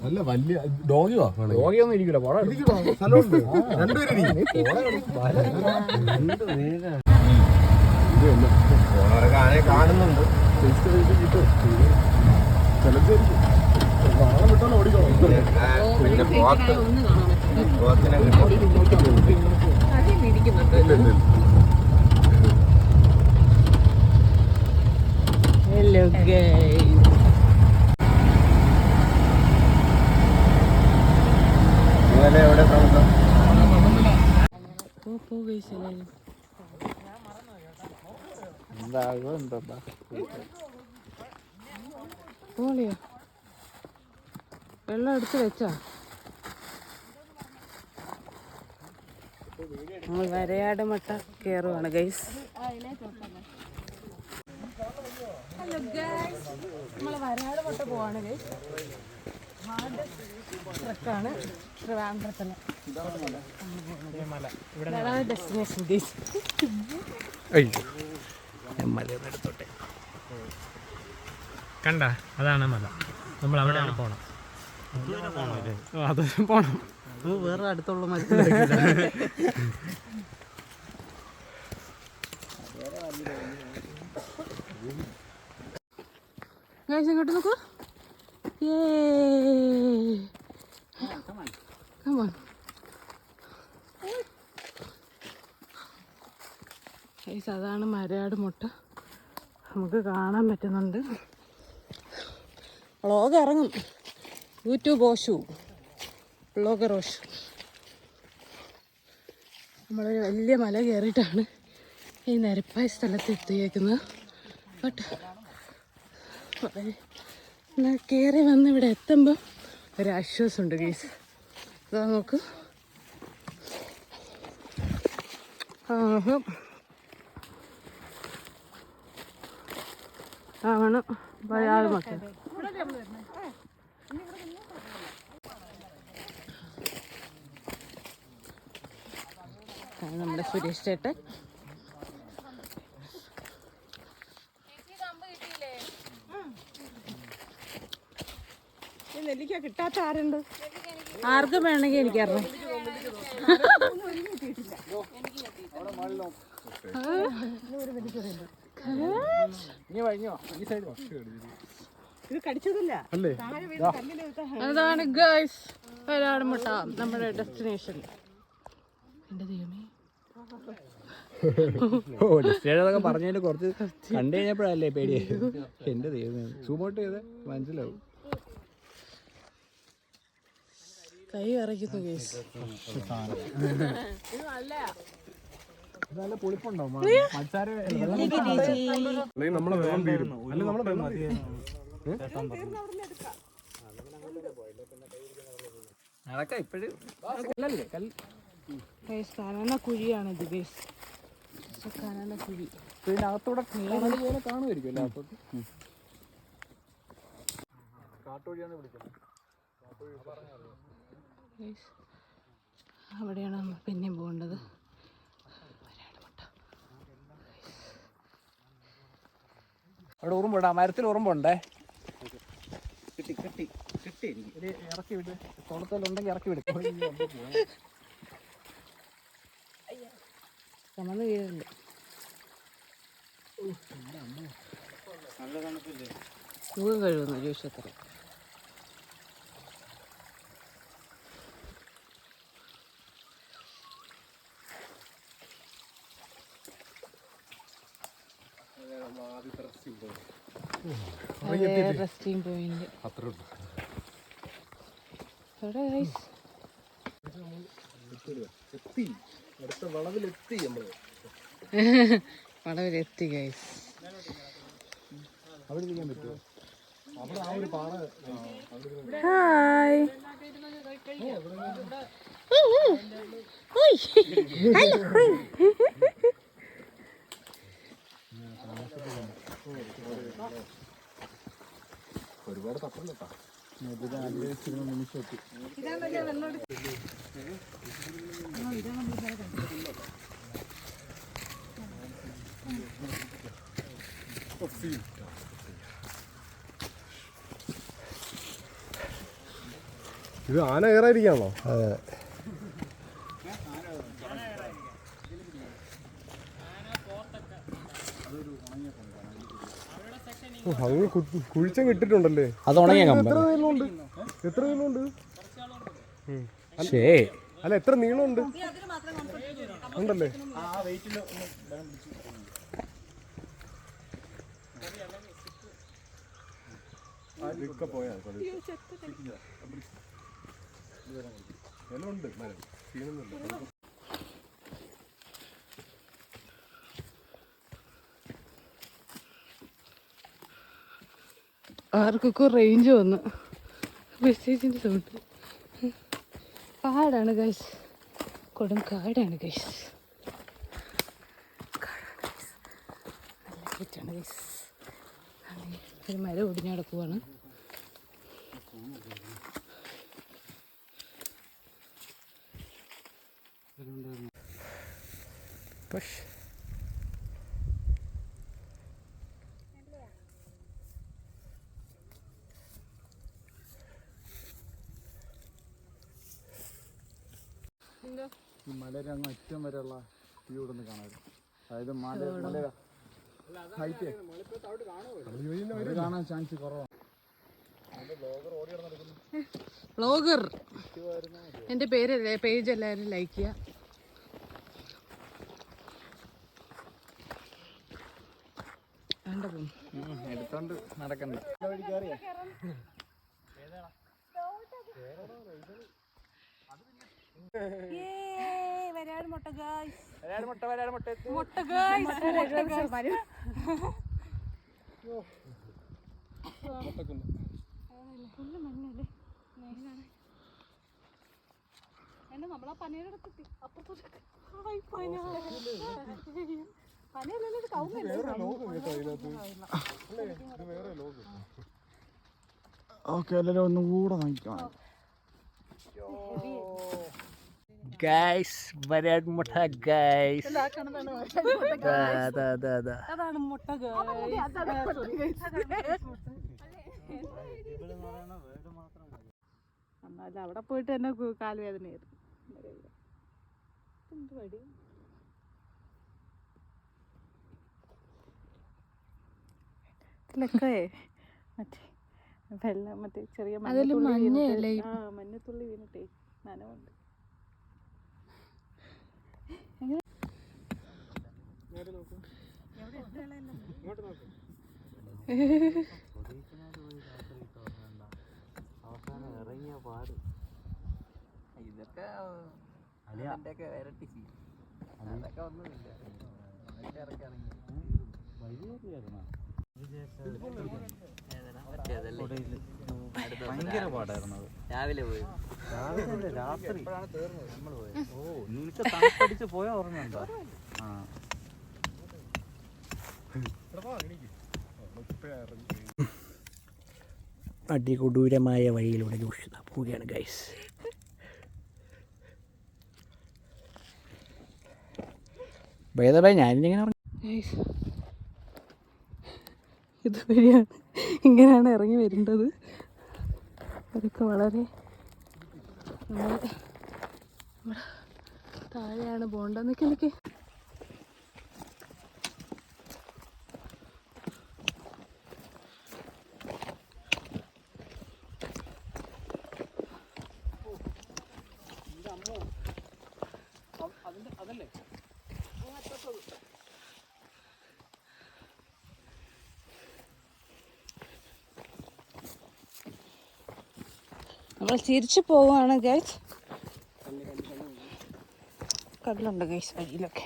അല്ല വലിയ ഡോഗിയോ ഡോഗിയൊന്നും ഇരിക്കില്ല. കാണുന്നുണ്ട്. Hello guys. എവിടെ താമസം? വെള്ളം എടുത്ത് വെച്ചാ നമ്മൾ വരയാട് മട്ട കയറുവാണ് ഗൈസ്. ഹലോ ഗൈസ്, നമ്മൾ വരയാട് മട്ട പോവാണ് ഗൈസ്. ഹാർഡ് ട്രക്കാണ് ട്രിവാൻഡ്രത്തിന്. ഇതാണ് ഡെസ്റ്റിനേഷൻ ഗൈസ്. മലയെടുത്തോട്ടെ കണ്ട, അതാണ് മല. നമ്മൾ അവിടെയാണ് പോണം. അത് പോണം. വേറെ അടുത്തുള്ള മല ഇങ്ങോട്ട് നോക്കൂ. അതാണ് മരയാട് മുട്ട. നമുക്ക് കാണാൻ പറ്റുന്നുണ്ട്. വ്ളോഗ് ഇറങ്ങും. യൂട്യൂബ് ഓഷു, വ്ളോഗർ ഓഷു. നമ്മളൊരു വലിയ മല കയറിയിട്ടാണ് ഈ നിരപ്പായ സ്ഥലത്ത് എത്തിയേക്കുന്നത്. ബട്ട് കയറി വന്ന് ഇവിടെ എത്തുമ്പോൾ ഒരാശ്വാസമുണ്ട് ഗീസ്. ഇതാ നോക്ക്. ആണ് വരാതെ മക്കൾ. നമ്മുടെ സുരേഷ് ചേട്ടൻ. നെല്ലിക്ക കിട്ടാത്ത ആരുണ്ട്? ആർക്കും വേണമെങ്കിൽ എനിക്കറിയാം. അതാണ് ഗൈസ് വരാട് മുട്ട, നമ്മുടെ ഡെസ്റ്റിനേഷൻ. എന്റെ ദൈവമേ, പറഞ്ഞതിൽ കുറച്ച് കണ്ടു കഴിഞ്ഞപ്പോഴല്ലേ പേടിയായി. എന്റെ ദൈവമേ, സൂമോട്ട് ചെയ്ത് മനസ്സിലാവും. കൈ ഇറക്കുന്നു ഗൈസ്. നല്ല പുളിപ്പുണ്ടോ? കനന കുഴിയാണിത് ഗൈസ്. കനന കുഴി. ഇതിനകത്തൂടെ പോലെ കാണുമായിരിക്കും അല്ലേ? കാട്ടുവഴിയാണ് വിളിക്കുന്നത്. അവിടെയാണ് നമ്മൾ പിന്നെയും പോകേണ്ടത്. അവിടെ ഉറുമ്പുണ്ട്, ആ മരത്തിൽ ഉറുമ്പുണ്ടേ. കിട്ടി കിട്ടി കിട്ടി. എനിക്ക് ഇറക്കി വിട്. തോളത്തിലുണ്ടെങ്കിൽ ഇറക്കി വിടും. കമന്ന് വീഴുന്നുണ്ട്. മുഖം കഴിവുന്നു ജോഷത്ര. റെസ്റ്റിംഗ് പോയിന്റ് വളവിലെത്തി ഗൈസ്. ഹായ്. ഒരുപാട് തപ്പല്ലോ. ഇത് ആന കയറാതിരിക്കാണോ? അങ്ങ് കുഴിച്ചം കിട്ടിട്ടുണ്ടല്ലേ? അത് ഉണങ്ങിയ എത്ര നീളമുണ്ട്? അല്ല എത്ര നീളമുണ്ട് ഉണ്ടല്ലേ? ആർക്കൊക്കെ റേഞ്ച് വന്നു. മെസ്സേജിൻ്റെ സൗണ്ട്. കാടാണ് ഗൈസ്, കൊടും കാടാണ് ഗൈസ്. നല്ല കാറ്റാണ് ഗൈസ്. ഒരു മരം ഒടിഞ്ഞ് കിടക്കുവാണ്. ഈ മലയുടെ അങ്ങ് അറ്റം വരെയുള്ള വ്യൂ ഇവിടെ നിന്ന് കാണാം. അതായത് മല ഹൈറ്റ് കാണാൻ ചാൻസ് കുറവാണ്. വ്ളോഗർ എൻ്റെ പേജ് എല്ലാവരും ലൈക്ക് ചെയ്യുക. എടുത്തോണ്ട് നടക്കണ്ട. നമ്മളാ പനയുടെ അപ്പുറത്തോട്ട് ഓക്കെ, എല്ലാവരും ഒന്നും കൂടെ നോക്കാം. ഗൈസ് വരാൻ മുട്ട ഗൈസ്. അതാണ് മുട്ട. എന്നാലും അവിടെ പോയിട്ട് തന്നെ കാൽവേദനയായിരുന്നു. എന്ത് പടി മറ്റേ വെള്ളം, മറ്റേ ചെറിയ മഞ്ഞത്തുള്ളി വീണിട്ടേ നനവുണ്ട്. ഇതൊക്കെ അതിൻ്റെയൊക്കെ ഇരട്ടി സീൻ. അതൊക്കെ ഒന്നുമില്ല. ഭയങ്കര പാടായിരുന്നു. രാവിലെ പോയി, രാത്രി നമ്മൾ പോയത്. ഓ, നിനക്ക് തണുപ്പടിച്ച് പോയാ ഓർമ്മയുണ്ടോ? ആ, അതികൊടൂരമായ വഴിയിലൂടെ ജോഷിത പോവുകയാണ് ഗൈസ്. ഞാനിങ്ങനെ ഇതുവഴിയാണ്, ഇങ്ങനെയാണ് ഇറങ്ങി വരേണ്ടത്. അതൊക്കെ വളരെ താഴെയാണ് പോകേണ്ടത്. നിൽക്കി അതല്ലേ നമ്മൾ തിരിച്ചു പോവുകയാണ് ഗൈസ്. കടലുണ്ട് ഗൈസ് വഴിയിലൊക്കെ.